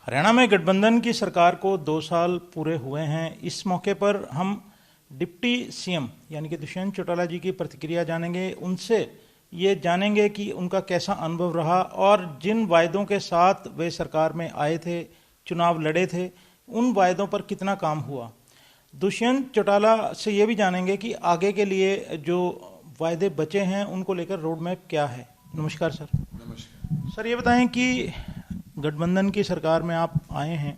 हरियाणा में गठबंधन की सरकार को 2 साल पूरे हुए हैं। इस मौके पर हम डिप्टी सीएम यानी कि दुष्यंत चौटाला जी की प्रतिक्रिया जानेंगे। उनसे ये जानेंगे कि उनका कैसा अनुभव रहा और जिन वायदों के साथ वे सरकार में आए थे, चुनाव लड़े थे, उन वायदों पर कितना काम हुआ। दुष्यंत चौटाला से ये भी जानेंगे कि आगे के लिए जो वायदे बचे हैं उनको लेकर रोड मैप क्या है। नमस्कार सर। नमस्कार सर, ये बताएं कि गठबंधन की सरकार में आप आए हैं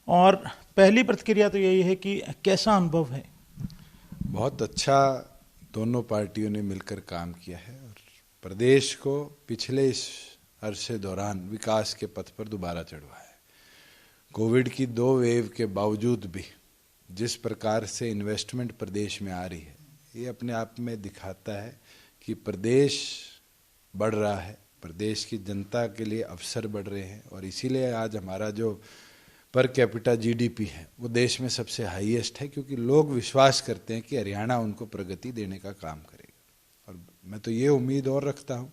और पहली प्रतिक्रिया तो यही है कि कैसा अनुभव है। बहुत अच्छा दोनों पार्टियों ने मिलकर काम किया है और प्रदेश को पिछले इस अरसे दौरान विकास के पथ पर दोबारा चढ़वाया है। कोविड की 2 वेव के बावजूद भी जिस प्रकार से इन्वेस्टमेंट प्रदेश में आ रही है, ये अपने आप में दिखाता है कि प्रदेश बढ़ रहा है, प्रदेश की जनता के लिए अवसर बढ़ रहे हैं और इसीलिए आज हमारा जो पर कैपिटा जीडीपी है वो देश में सबसे हाईएस्ट है, क्योंकि लोग विश्वास करते हैं कि हरियाणा उनको प्रगति देने का काम करेगा। और मैं तो ये उम्मीद और रखता हूँ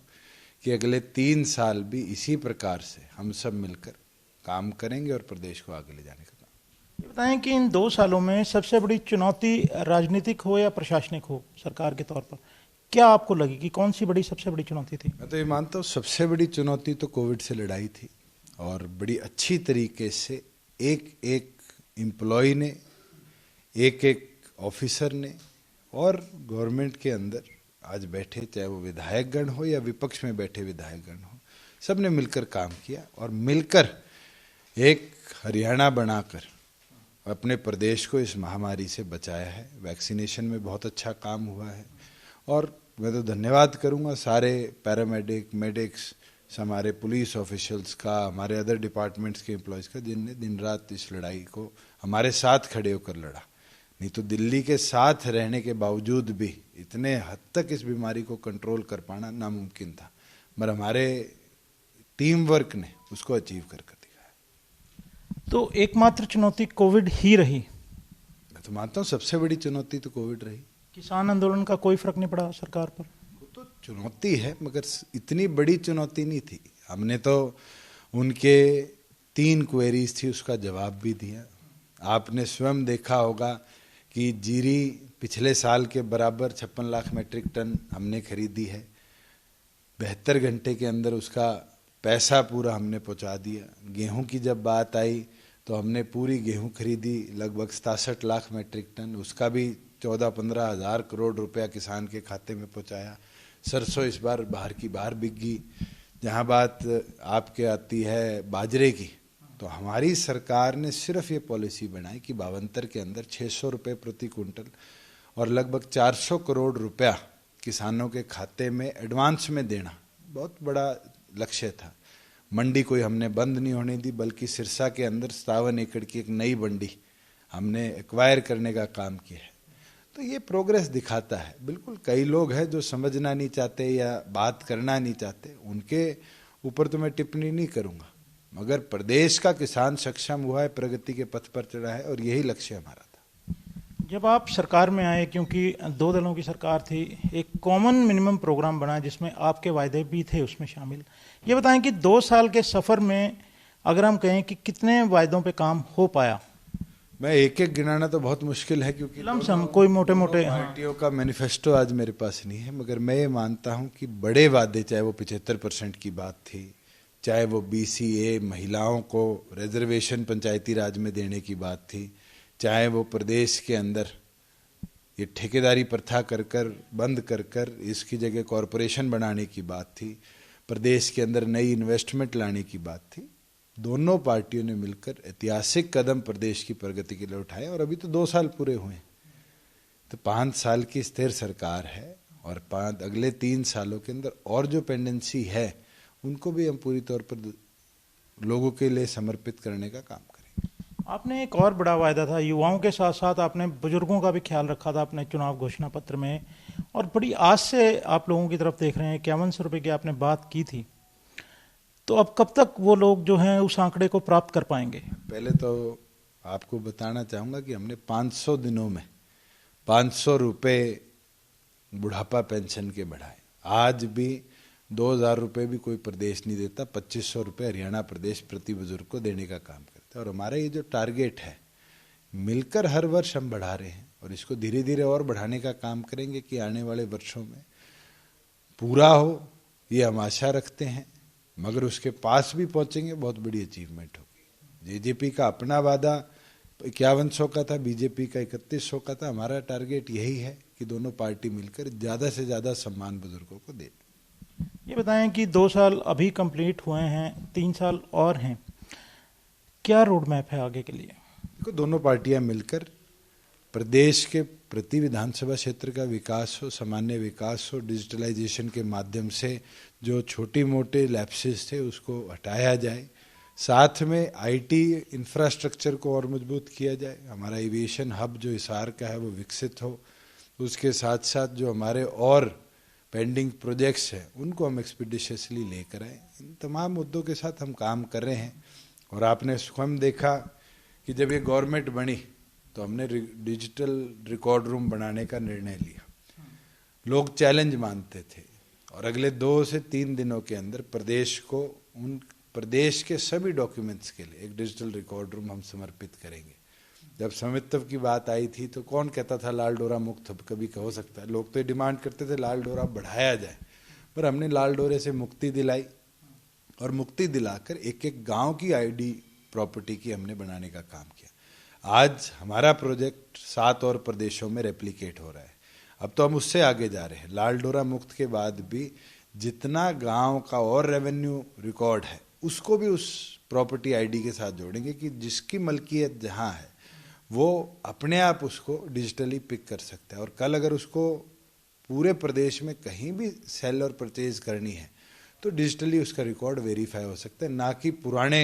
कि अगले 3 साल भी इसी प्रकार से हम सब मिलकर काम करेंगे और प्रदेश को आगे ले जाने का काम। ये बताएं कि इन 2 सालों में सबसे बड़ी चुनौती राजनीतिक हो या प्रशासनिक हो सरकार के तौर पर, क्या आपको लगी कि कौन सी सबसे बड़ी चुनौती थी। मैं तो ये मानता हूँ सबसे बड़ी चुनौती तो कोविड से लड़ाई थी और बड़ी अच्छी तरीके से एक एक एम्प्लॉय ने, एक एक ऑफिसर ने और गवर्नमेंट के अंदर आज बैठे, चाहे वो विधायकगण हो या विपक्ष में बैठे विधायकगण हो, सब ने मिलकर काम किया और मिलकर एक हरियाणा बनाकर अपने प्रदेश को इस महामारी से बचाया है। वैक्सीनेशन में बहुत अच्छा काम हुआ है और मैं तो धन्यवाद करूंगा सारे पैरामेडिक, मेडिक्स, हमारे पुलिस ऑफिशियल्स का, हमारे अदर डिपार्टमेंट्स के एम्प्लॉयज़ का, जिनने दिन रात इस लड़ाई को हमारे साथ खड़े होकर लड़ा। नहीं तो दिल्ली के साथ रहने के बावजूद भी इतने हद तक इस बीमारी को कंट्रोल कर पाना नामुमकिन था, मगर हमारे टीम वर्क ने उसको अचीव कर दिखाया। तो एकमात्र चुनौती कोविड ही रही। मैं तो मानता हूँ सबसे बड़ी चुनौती तो कोविड रही। किसान आंदोलन का कोई फर्क नहीं पड़ा सरकार पर। तो चुनौती है मगर इतनी बड़ी चुनौती नहीं थी। हमने तो उनके 3 क्वेरीज थी, उसका जवाब भी दिया। आपने स्वयं देखा होगा कि जीरी पिछले साल के बराबर 56 लाख मीट्रिक टन हमने खरीदी है। 72 घंटे के अंदर उसका पैसा पूरा हमने पहुंचा दिया। गेहूं की जब बात आई तो हमने पूरी गेहूं खरीदी लगभग 67 लाख मीट्रिक टन, उसका भी 14-15 हज़ार करोड़ रुपया किसान के खाते में पहुंचाया। सरसों इस बार बाहर की बाहर बिक गई। जहां बात आपके आती है बाजरे की, तो हमारी सरकार ने सिर्फ ये पॉलिसी बनाई कि 52 के अंदर 600 रुपये प्रति क्विंटल और लगभग 400 करोड़ रुपया किसानों के खाते में एडवांस में देना बहुत बड़ा लक्ष्य था। मंडी कोई हमने बंद नहीं होने दी, बल्कि सिरसा के अंदर 57 एकड़ की एक नई मंडी हमने एक्वायर करने का काम किया है। तो ये प्रोग्रेस दिखाता है। बिल्कुल कई लोग हैं जो समझना नहीं चाहते या बात करना नहीं चाहते, उनके ऊपर तो मैं टिप्पणी नहीं करूंगा, मगर प्रदेश का किसान सक्षम हुआ है, प्रगति के पथ पर चढ़ा है और यही लक्ष्य हमारा था। जब आप सरकार में आए, क्योंकि 2 दलों की सरकार थी, एक कॉमन मिनिमम प्रोग्राम बना जिसमें आपके वायदे भी थे उसमें शामिल। ये बताएं कि 2 साल के सफर में अगर हम कहें कि कितने वायदों पे काम हो पाया। मैं एक एक गिनाना तो बहुत मुश्किल है, क्योंकि लमसम कोई मोटे मोटे पार्टियों का मैनिफेस्टो आज मेरे पास नहीं है, मगर मैं ये मानता हूं कि बड़े वादे, चाहे वो 75% की बात थी, चाहे वो बीसीए महिलाओं को रिजर्वेशन पंचायती राज में देने की बात थी, चाहे वो प्रदेश के अंदर ये ठेकेदारी प्रथा कर कर बंद कर कर इसकी जगह कॉरपोरेशन बनाने की बात थी, प्रदेश के अंदर नई इन्वेस्टमेंट लाने की बात थी। दोनों पार्टियों ने मिलकर ऐतिहासिक कदम प्रदेश की प्रगति के लिए उठाए और अभी तो 2 साल पूरे हुए। तो 5 साल की स्थिर सरकार है और अगले 3 सालों के अंदर और जो पेंडेंसी है उनको भी हम पूरी तौर पर लोगों के लिए समर्पित करने का काम करेंगे। आपने एक और बड़ा वायदा था, युवाओं के साथ साथ आपने बुजुर्गों का भी ख्याल रखा था अपने चुनाव घोषणा पत्र में, और बड़ी आस से आप लोगों की तरफ देख रहे हैं। 5100 रुपये की आपने बात की थी, तो अब कब तक वो लोग जो हैं उस आंकड़े को प्राप्त कर पाएंगे। पहले तो आपको बताना चाहूँगा कि हमने 500 दिनों में 500 रुपये बुढ़ापा पेंशन के बढ़ाए। आज भी 2,000 रुपये भी कोई प्रदेश नहीं देता, 2,500 रुपये हरियाणा प्रदेश प्रति बुजुर्ग को देने का काम करता है। और हमारा ये जो टारगेट है मिलकर हर वर्ष हम बढ़ा रहे हैं और इसको धीरे धीरे और बढ़ाने का काम करेंगे कि आने वाले वर्षों में पूरा हो, ये हम आशा रखते हैं। मगर उसके पास भी पहुंचेंगे, बहुत बड़ी अचीवमेंट होगी। जेजेपी का अपना वादा 5100 का था, बीजेपी का 3100 का था। हमारा टारगेट यही है कि दोनों पार्टी मिलकर ज़्यादा से ज़्यादा सम्मान बुजुर्गों को दे। ये बताएं कि 2 साल अभी कंप्लीट हुए हैं, 3 साल और हैं, क्या रोड मैप है आगे के लिए? देखो, दोनों पार्टियां मिलकर प्रदेश के प्रति विधानसभा क्षेत्र का विकास हो, सामान्य विकास हो, डिजिटलाइजेशन के माध्यम से जो छोटी मोटे लैप्सेस थे उसको हटाया जाए, साथ में आईटी इंफ्रास्ट्रक्चर को और मजबूत किया जाए, हमारा एविएशन हब जो हिसार का है वो विकसित हो, उसके साथ साथ जो हमारे और पेंडिंग प्रोजेक्ट्स हैं उनको हम एक्सपीडिशियसली लेकर आए। इन तमाम मुद्दों के साथ हम काम कर रहे हैं। और आपने स्वयं देखा कि जब ये गवर्नमेंट बनी तो हमने डिजिटल रिकॉर्ड रूम बनाने का निर्णय लिया। लोग चैलेंज मानते थे और अगले 2 से 3 दिनों के अंदर प्रदेश को उन प्रदेश के सभी डॉक्यूमेंट्स के लिए एक डिजिटल रिकॉर्ड रूम हम समर्पित करेंगे। जब स्वामित्व की बात आई थी तो कौन कहता था लाल डोरा मुक्त कभी हो सकता है, लोग तो ये डिमांड करते थे लाल डोरा बढ़ाया जाए, पर हमने लाल डोरे से मुक्ति दिलाई और मुक्ति दिलाकर एक एक गांव की आईडी प्रॉपर्टी की हमने बनाने का काम किया। आज हमारा प्रोजेक्ट 7 और प्रदेशों में रेप्लिकेट हो रहा है। अब तो हम उससे आगे जा रहे हैं। लाल डोरा मुक्त के बाद भी जितना गांव का और रेवेन्यू रिकॉर्ड है उसको भी उस प्रॉपर्टी आईडी के साथ जोड़ेंगे कि जिसकी मलकियत जहां है वो अपने आप उसको डिजिटली पिक कर सकता है। और कल अगर उसको पूरे प्रदेश में कहीं भी सेल और परचेज करनी है तो डिजिटली उसका रिकॉर्ड वेरीफाई हो सकता है, ना कि पुराने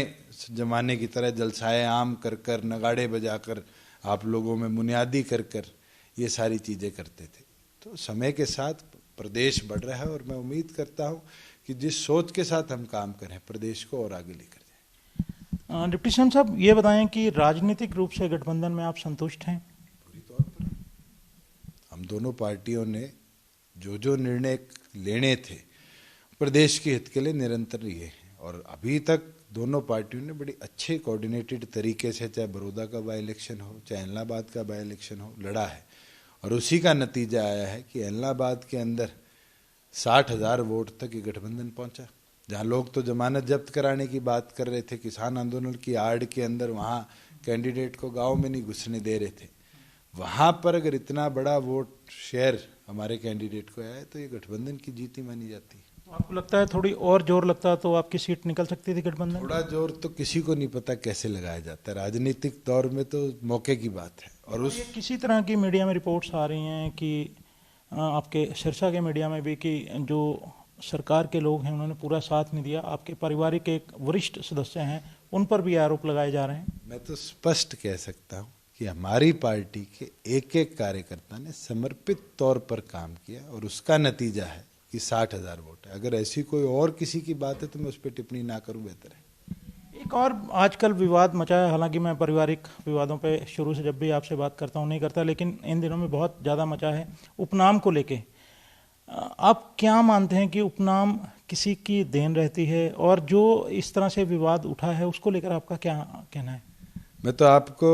जमाने की तरह जलसाए आम कर कर, नगाड़े बजाकर, आप लोगों में मुनियादी कर कर ये सारी चीज़ें करते थे। तो समय के साथ प्रदेश बढ़ रहा है और मैं उम्मीद करता हूँ कि जिस सोच के साथ हम काम करें प्रदेश को और आगे लेकर जाएं। डिप्टी सीएम साहब, ये बताएं कि राजनीतिक रूप से गठबंधन में आप संतुष्ट हैं? पूरी तौर पर हम दोनों पार्टियों ने जो निर्णय लेने थे प्रदेश के हित के लिए निरंतर लिए हैं और अभी तक दोनों पार्टियों ने बड़ी अच्छे कोऑर्डिनेटेड तरीके से, चाहे बड़ौदा का बाई इलेक्शन हो, चाहे इलाहाबाद का बाई इलेक्शन हो, लड़ा है। और उसी का नतीजा आया है कि इलाहाबाद के अंदर 60,000 वोट तक ये गठबंधन पहुंचा। जहां लोग तो जमानत जब्त कराने की बात कर रहे थे, किसान आंदोलन की आड़ के अंदर वहां कैंडिडेट को गांव में नहीं घुसने दे रहे थे, वहां पर अगर इतना बड़ा वोट शेयर हमारे कैंडिडेट को आया है तो ये गठबंधन की जीत ही मानी जाती है। तो आपको लगता है थोड़ी और जोर लगता तो आपकी सीट निकल सकती थी गठबंधन? थोड़ा जोर तो किसी को नहीं पता कैसे लगाया जाता है, राजनीतिक दौर में तो मौके की बात है। और उस किसी तरह की मीडिया में रिपोर्ट्स आ रही हैं कि आपके सिरसा के मीडिया में भी कि जो सरकार के लोग हैं उन्होंने पूरा साथ नहीं दिया, आपके पारिवारिक एक वरिष्ठ सदस्य हैं उन पर भी आरोप लगाए जा रहे हैं। मैं तो स्पष्ट कह सकता हूं कि हमारी पार्टी के एक एक कार्यकर्ता ने समर्पित तौर पर काम किया और उसका नतीजा है कि 60,000 वोट है। अगर ऐसी कोई और किसी की बात है तो मैं उस पर टिप्पणी ना करूं, बेहतर है। एक और आजकल विवाद मचा है, हालांकि मैं पारिवारिक विवादों पे शुरू से जब भी आपसे बात करता हूं नहीं करता, लेकिन इन दिनों में बहुत ज़्यादा मचा है उपनाम को लेके। आप क्या मानते हैं कि उपनाम किसी की देन रहती है, और जो इस तरह से विवाद उठा है उसको लेकर आपका क्या कहना है? मैं तो आपको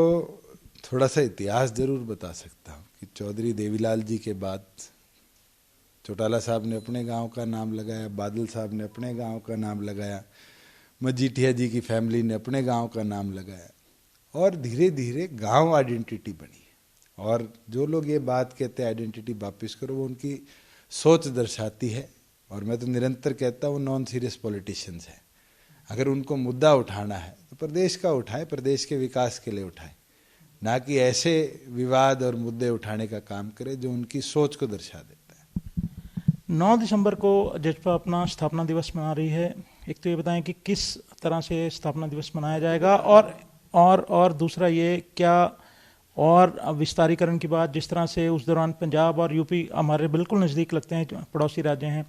थोड़ा सा इतिहास जरूर बता सकता हूँ कि चौधरी देवीलाल जी के बाद चौटाला साहब ने अपने गांव का नाम लगाया, बादल साहब ने अपने गांव का नाम लगाया, मजीठिया जी की फैमिली ने अपने गांव का नाम लगाया और धीरे धीरे गांव आइडेंटिटी बनी। और जो लोग ये बात कहते हैं आइडेंटिटी वापस करो, वो उनकी सोच दर्शाती है। और मैं तो निरंतर कहता हूँ नॉन सीरियस पॉलिटिशियंस हैं। अगर उनको मुद्दा उठाना है तो प्रदेश का उठाएं, प्रदेश के विकास के लिए उठाएं, ना कि ऐसे विवाद और मुद्दे उठाने का काम करें जो उनकी सोच को दर्शा देता है। 9 दिसंबर को जजपा अपना स्थापना दिवस मना रही है। एक तो ये बताएं कि किस तरह से स्थापना दिवस मनाया जाएगा, और दूसरा ये क्या और विस्तारीकरण की बात, जिस तरह से उस दौरान पंजाब और यूपी हमारे बिल्कुल नज़दीक लगते हैं, पड़ोसी राज्य हैं,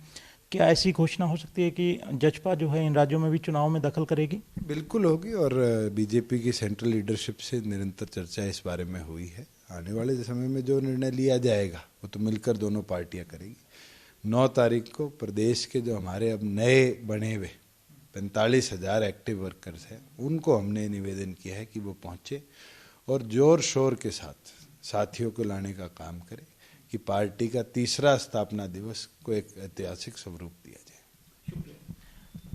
क्या ऐसी घोषणा हो सकती है कि जजपा जो है इन राज्यों में भी चुनाव में दखल करेगी? बिल्कुल होगी और बीजेपी की सेंट्रल लीडरशिप से निरंतर चर्चा इस बारे में हुई है। आने वाले समय में जो निर्णय लिया जाएगा वो तो मिलकर दोनों पार्टियां करेगी। 9 तारीख को प्रदेश के जो हमारे अब नए बने हुए 45,000 एक्टिव वर्कर्स हैं, उनको हमने निवेदन किया है कि वो पहुंचे और जोर शोर के साथ साथियों को लाने का काम करें कि पार्टी का तीसरा स्थापना दिवस को एक ऐतिहासिक स्वरूप दिया जाए।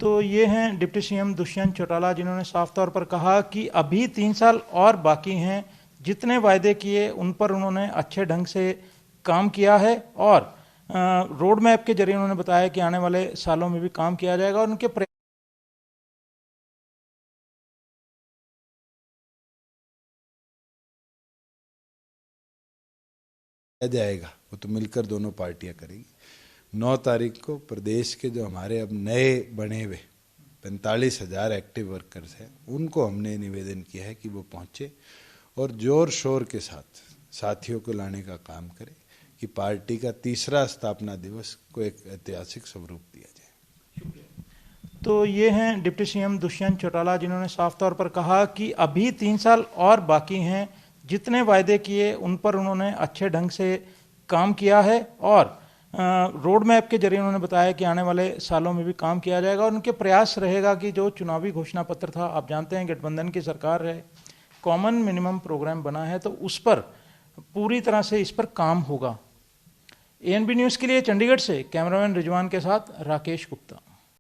तो ये हैं डिप्टी सीएम दुष्यंत चौटाला, जिन्होंने साफ तौर पर कहा कि अभी 3 साल और बाकी हैं, जितने वायदे किए उन पर उन्होंने अच्छे ढंग से काम किया है और रोड मैप के जरिए उन्होंने बताया कि आने वाले सालों में भी काम किया जाएगा और उनके जाएगा, वो तो मिलकर दोनों पार्टियां करेगी। 9 तारीख को प्रदेश के जो हमारे अब नए बने हुए 45,000 एक्टिव वर्कर्स हैं, उनको हमने निवेदन किया है कि वो पहुंचे और जोर शोर के साथ साथियों को लाने का काम करें कि पार्टी का तीसरा स्थापना दिवस को एक ऐतिहासिक स्वरूप दिया जाए। तो ये हैं डिप्टी सीएम दुष्यंत चौटाला, जिन्होंने साफ तौर पर कहा कि अभी 3 साल और बाकी हैं, जितने वायदे किए उन पर उन्होंने अच्छे ढंग से काम किया है और रोड मैप के जरिए उन्होंने बताया कि आने वाले सालों में भी काम किया जाएगा और उनके प्रयास रहेगा कि जो चुनावी घोषणा पत्र था, आप जानते हैं गठबंधन की सरकार है, कॉमन मिनिमम प्रोग्राम बना है, तो उस पर पूरी तरह से इस पर काम होगा। एएनबी न्यूज़ के लिए चंडीगढ़ से कैमरामैन रिजवान के साथ राकेश गुप्ता।